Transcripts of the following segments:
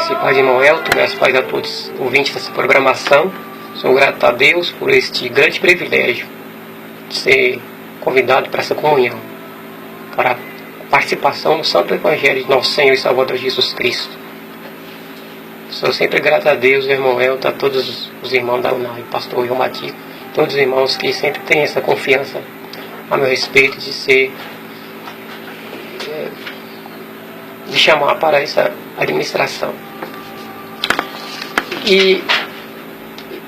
graça e paz de irmão Elton, graças e paz a todos os ouvintes dessa programação. Sou grato a Deus por este grande privilégio de ser convidado para essa comunhão, para a participação no Santo Evangelho de nosso Senhor e Salvador Jesus Cristo. Sou sempre grato a Deus, irmão Elton, a todos os irmãos da UNAI, pastor João Batista, todos os irmãos que sempre têm essa confiança a meu respeito de chamar para essa administração. E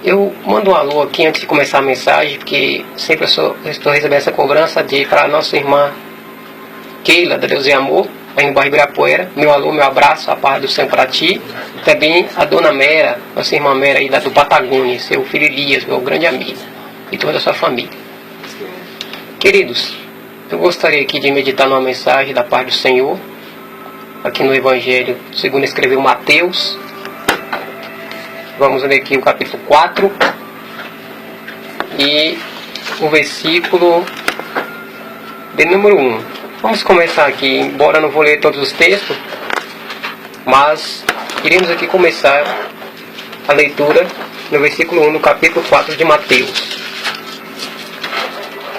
eu mando um alô aqui antes de começar a mensagem, porque sempre eu estou recebendo essa cobrança para a nossa irmã Keila, da Deus e Amor, aí no bairro Ibirapuera. Meu alô, meu abraço, a paz do Senhor para ti. Também a dona Mera, nossa irmã Mera aí do Patagônia, seu filho Elias, meu grande amigo, e toda a sua família. Queridos, eu gostaria aqui de meditar numa mensagem da paz do Senhor, aqui no Evangelho segundo escreveu Mateus. Vamos ler aqui o capítulo 4 e o versículo de número 1. Vamos começar aqui, embora eu não vou ler todos os textos, mas iremos aqui começar a leitura no versículo 1 do capítulo 4 de Mateus,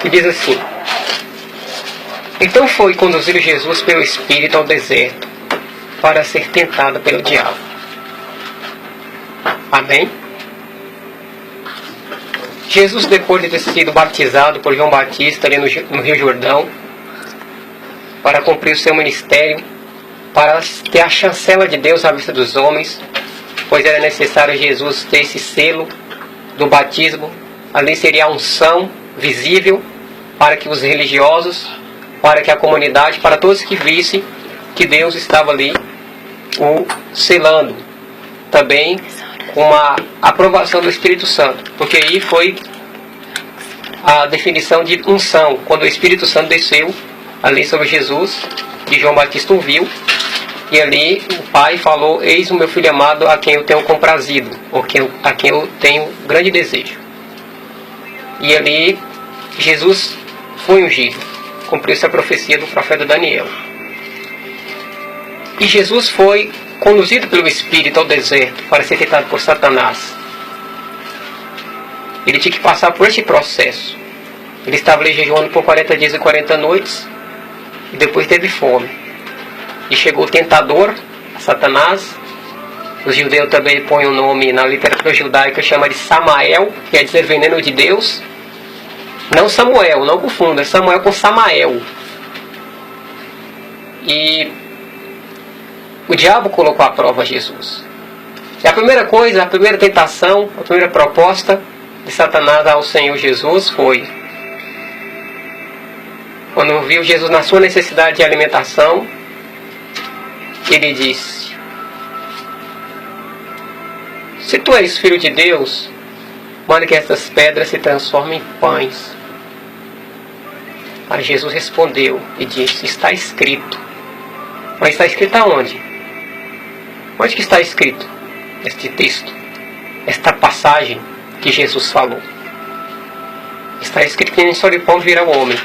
que diz assim: Então foi conduzido Jesus pelo Espírito ao deserto, para ser tentado pelo diabo. Amém? Jesus, depois de ter sido batizado por João Batista ali no Rio Jordão, para cumprir o seu ministério, para ter a chancela de Deus à vista dos homens, pois era necessário Jesus ter esse selo do batismo. Ali seria a unção visível para que os religiosos, para que a comunidade, para todos que vissem que Deus estava ali o selando. Também com a aprovação do Espírito Santo, porque aí foi a definição de unção, quando o Espírito Santo desceu ali sobre Jesus, e João Batista ouviu, e ali o Pai falou: eis o meu filho amado, a quem eu tenho comprazido, ou a quem eu tenho grande desejo. E ali Jesus foi ungido, cumpriu-se a profecia do profeta Daniel. E Jesus foi conduzido pelo Espírito ao deserto para ser tentado por Satanás. Ele tinha que passar por este processo. Ele estava ali jejuando por 40 dias e 40 noites, e depois teve fome. E chegou o tentador, Satanás. Os judeus também põem o nome na literatura judaica, chama de Samael, que quer dizer veneno de Deus. Não Samuel, não confunda, Samuel com Samael. E o diabo colocou à prova Jesus. E a primeira coisa, a primeira tentação, a primeira proposta de Satanás ao Senhor Jesus foi: quando viu Jesus na sua necessidade de alimentação, ele disse: se tu és filho de Deus, manda que essas pedras se transformem em pães. Mas Jesus respondeu e disse: está escrito. Mas está escrito aonde? Onde que está escrito este texto? Esta passagem que Jesus falou. Está escrito que nem só de pão virá o homem,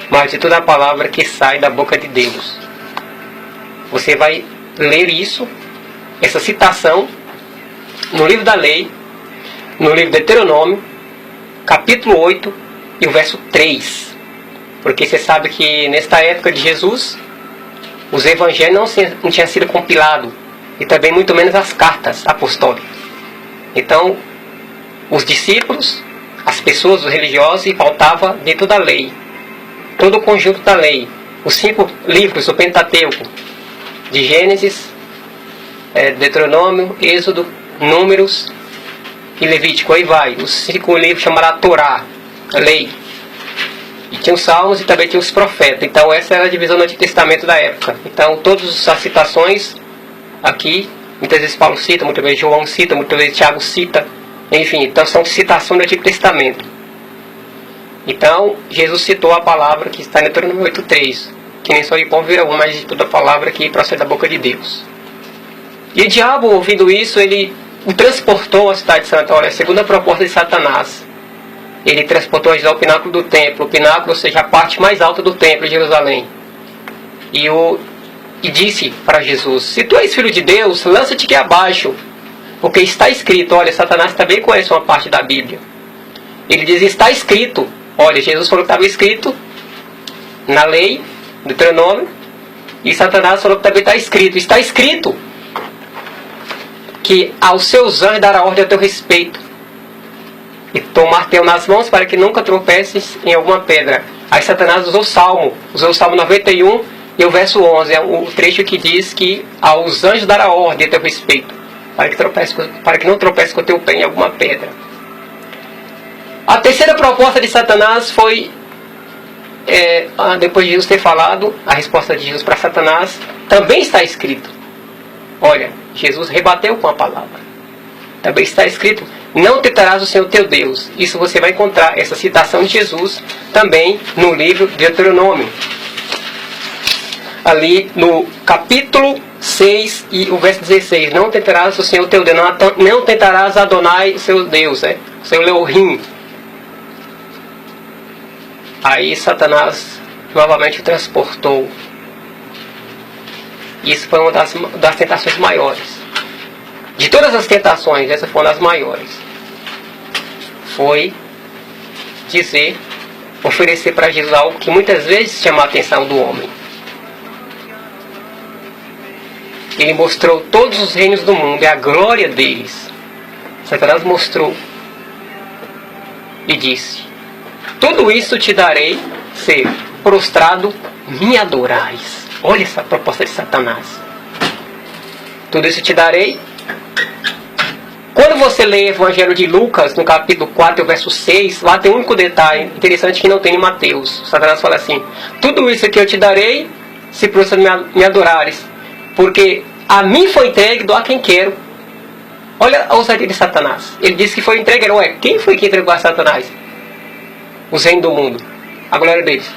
mas de toda a palavra que sai da boca de Deus. Você vai ler isso, essa citação, no livro da lei, no livro de Deuteronômio, capítulo 8 e o verso 3. Porque você sabe que nesta época de Jesus, os evangelhos não tinham sido compilados, e também muito menos as cartas apostólicas. Então, os discípulos, as pessoas, os religiosos, faltava dentro da lei, todo o conjunto da lei, os 5 livros do Pentateuco, de Gênesis, Deuteronômio, Êxodo, Números e Levítico. Aí vai, os 5 livros chamaram a Torá, a lei. E tinha os Salmos e também tinha os profetas. Então essa era a divisão do Antigo Testamento da época. Então todas as citações aqui, muitas vezes Paulo cita, muitas vezes João cita, muitas vezes Tiago cita, enfim, então são citações do Antigo Testamento. Então Jesus citou a palavra que está em Deuteronômio 8:3, que nem só de pão virá um, mas de toda a palavra que procede da boca de Deus. E o diabo, ouvindo isso, ele o transportou à cidade santa. Olha, a segunda proposta de Satanás. Ele transportou ao pináculo do templo. O pináculo, ou seja, a parte mais alta do templo de Jerusalém. E o e disse para Jesus: se tu és filho de Deus, lança-te aqui abaixo, porque está escrito. Olha, Satanás também conhece uma parte da Bíblia. Ele diz: está escrito. Olha, Jesus falou que estava escrito na lei, Deuteronômio, e Satanás falou que também está escrito. Está escrito que aos seus anjos dará ordem a teu respeito, e tomar teu nas mãos para que nunca tropeces em alguma pedra. Aí Satanás usou o Salmo 91 e o verso 11, é o trecho que diz que aos anjos dará ordem a teu respeito, para que não tropece com o teu pé em alguma pedra. A terceira proposta de Satanás foi, depois de Jesus ter falado, a resposta de Jesus para Satanás, também está escrito. Olha, Jesus rebateu com a palavra. Também está escrito: não tentarás o Senhor teu Deus. Isso você vai encontrar, essa citação de Jesus, também no livro de Deuteronômio. Ali no capítulo 6 e o verso 16. Não tentarás o Senhor teu Deus. Não tentarás Adonai, seu Deus, seu Elohim. Aí Satanás novamente o transportou. Isso foi uma das tentações maiores. De todas as tentações, essa foi uma das maiores. Foi oferecer para Jesus algo que muitas vezes chama a atenção do homem. Ele mostrou todos os reinos do mundo e a glória deles. Satanás mostrou e disse: tudo isso te darei se prostrado me adorares. Olha essa proposta de Satanás. Tudo isso te darei. Quando você lê o Evangelho de Lucas, no capítulo 4, verso 6, lá tem um único detalhe interessante que não tem em Mateus. Satanás fala assim: tudo isso que eu te darei se prostrado me adorares, porque a mim foi entregue, dou a quem quero. Olha a ousadia de Satanás. Ele disse que foi entregue. Quem foi que entregou a Satanás os reinos do mundo, a glória deles?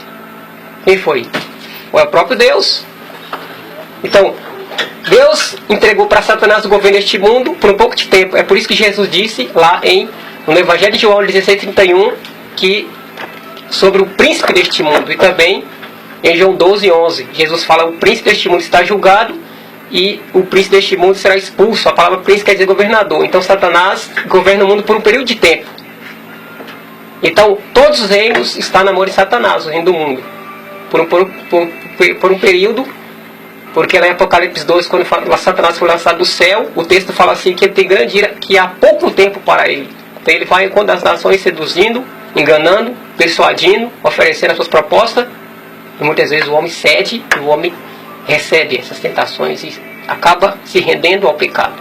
Quem foi? É o próprio Deus. Então, Deus entregou para Satanás o governo deste mundo por um pouco de tempo. É por isso que Jesus disse lá no Evangelho de João 16:31 que sobre o príncipe deste mundo. E também em João 12:11 Jesus fala: o príncipe deste mundo está julgado e o príncipe deste mundo será expulso. A palavra príncipe quer dizer governador. Então Satanás governa o mundo por um período de tempo. Então todos os reinos estão na mão de Satanás, o reino do mundo, por um período. Porque lá em Apocalipse 2, quando Satanás foi lançado do céu, o texto fala assim que ele tem grande ira, que há pouco tempo para ele. Então ele vai enquanto as nações seduzindo, enganando, persuadindo, oferecendo as suas propostas. E muitas vezes o homem cede, o homem recebe essas tentações e acaba se rendendo ao pecado.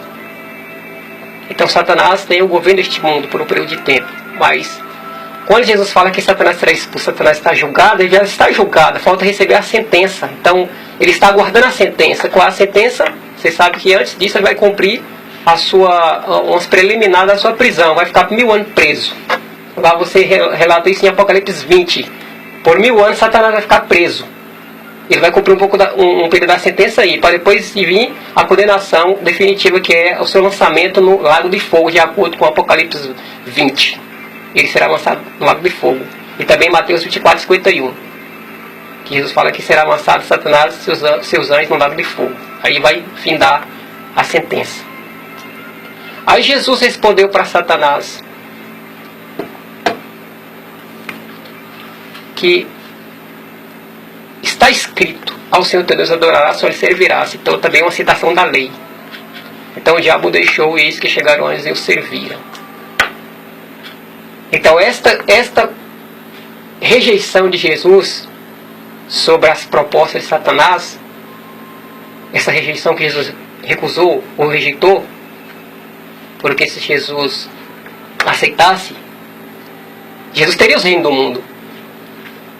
Então Satanás tem o governo deste mundo por um período de tempo. Mas quando Jesus fala que Satanás será expulso, Satanás está julgado, ele já está julgado, falta receber a sentença. Então ele está aguardando a sentença. Com a sentença, você sabe que antes disso ele vai cumprir umas preliminares da sua prisão, vai ficar por 1000 anos preso. Lá você relata isso em Apocalipse 20. Por 1000 anos Satanás vai ficar preso. Ele vai cumprir um período da sentença aí, para depois vir a condenação definitiva, que é o seu lançamento no lago de fogo, de acordo com Apocalipse 20. Ele será lançado no lago de fogo. E também Mateus 24:51. Que Jesus fala que será lançado Satanás e seus anjos no lago de fogo. Aí vai findar a sentença. Aí Jesus respondeu para Satanás que está escrito: ao Senhor teu Deus adorarás, só lhe servirás. Então também é uma citação da lei. Então o diabo deixou, e eis que chegaram anjos e o serviram. Então esta rejeição de Jesus sobre as propostas de Satanás, essa rejeição que Jesus recusou ou rejeitou, porque se Jesus aceitasse, Jesus teria os reinos do mundo,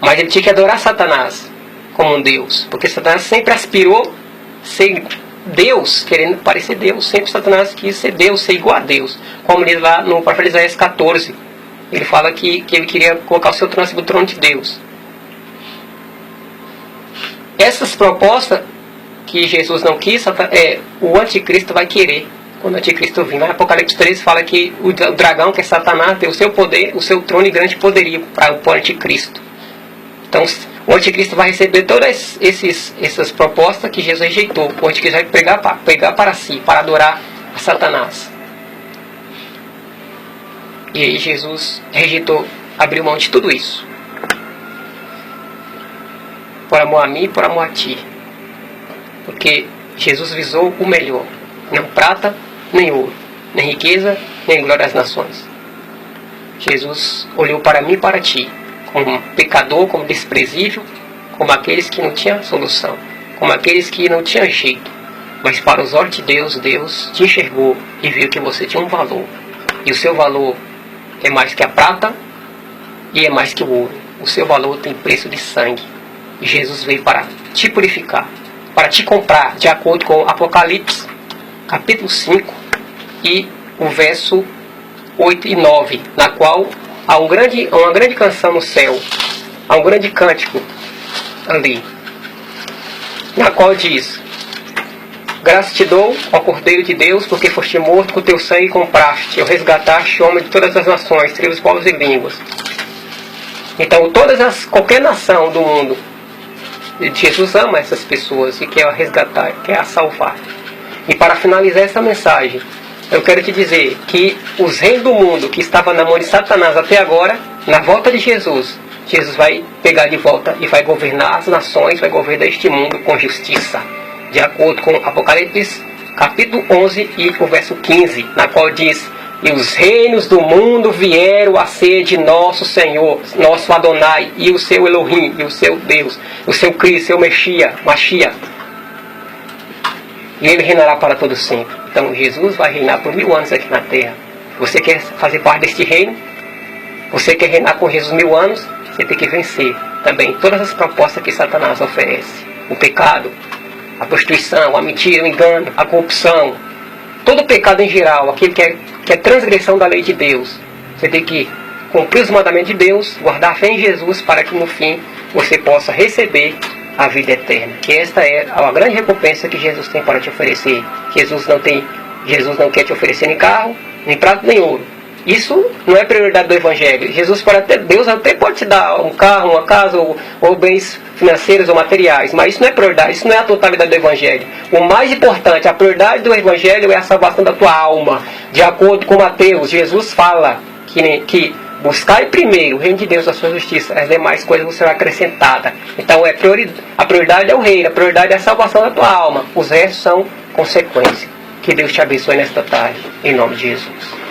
mas ele tinha que adorar Satanás como um Deus, porque Satanás sempre aspirou ser Deus, querendo parecer Deus. Sempre Satanás quis ser Deus, ser igual a Deus, como diz lá no profeta Isaías 14. Ele fala que ele queria colocar o seu trono acima do trono de Deus. Essas propostas que Jesus não quis, o anticristo vai querer. Quando o anticristo vir, lá em Apocalipse 13 fala que o dragão, que é Satanás, tem o seu poder, o seu trono e grande poderio para o anticristo. Então O anticristo vai receber todas essas propostas que Jesus rejeitou. O anticristo vai pegar para si, para adorar a Satanás. E aí Jesus rejeitou, abriu mão de tudo isso. Por amor a mim e por amor a ti. Porque Jesus visou o melhor. Não prata, nem ouro. Nem riqueza, nem glória das nações. Jesus olhou para mim e para ti. Como um pecador, como desprezível. Como aqueles que não tinham solução. Como aqueles que não tinham jeito. Mas para os olhos de Deus, Deus te enxergou e viu que você tinha um valor. E o seu valor é mais que a prata e é mais que o ouro. O seu valor tem preço de sangue. E Jesus veio para te purificar, para te comprar, de acordo com Apocalipse, capítulo 5 e o verso 8 e 9, na qual há uma grande canção no céu, há um grande cântico ali, na qual diz: graças te dou, ó Cordeiro de Deus, porque foste morto, com teu sangue compraste, eu resgataste homem de todas as nações, tribos, povos e línguas. Então qualquer nação do mundo, Jesus ama essas pessoas e quer resgatar, quer as salvar. E para finalizar essa mensagem, eu quero te dizer que os reis do mundo que estavam na mão de Satanás até agora, na volta de Jesus, Jesus vai pegar de volta e vai governar as nações, vai governar este mundo com justiça. De acordo com Apocalipse, capítulo 11 e o verso 15, na qual diz: e os reinos do mundo vieram a ser de nosso Senhor, nosso Adonai, e o seu Elohim, e o seu Deus, o seu Cristo, seu Mashiach. E ele reinará para todo sempre. Então Jesus vai reinar por 1000 anos aqui na terra. Você quer fazer parte deste reino? Você quer reinar com Jesus 1000 anos? Você tem que vencer também todas as propostas que Satanás oferece. O pecado, a prostituição, a mentira, o engano, a corrupção. Todo pecado em geral, aquele que é transgressão da lei de Deus. Você tem que cumprir os mandamentos de Deus, guardar a fé em Jesus, para que no fim você possa receber a vida eterna. Que esta é a grande recompensa que Jesus tem para te oferecer. Jesus não quer te oferecer nem carro, nem prata, nem ouro. Isso não é prioridade do Evangelho. Deus até pode te dar um carro, uma casa, ou bens financeiros ou materiais, mas isso não é prioridade, isso não é a totalidade do Evangelho. O mais importante, a prioridade do Evangelho é a salvação da tua alma. De acordo com Mateus, Jesus fala que buscai primeiro o reino de Deus, a sua justiça, as demais coisas vão ser acrescentadas. Então a prioridade é o reino, a prioridade é a salvação da tua alma. Os restos são consequência. Que Deus te abençoe nesta tarde, em nome de Jesus.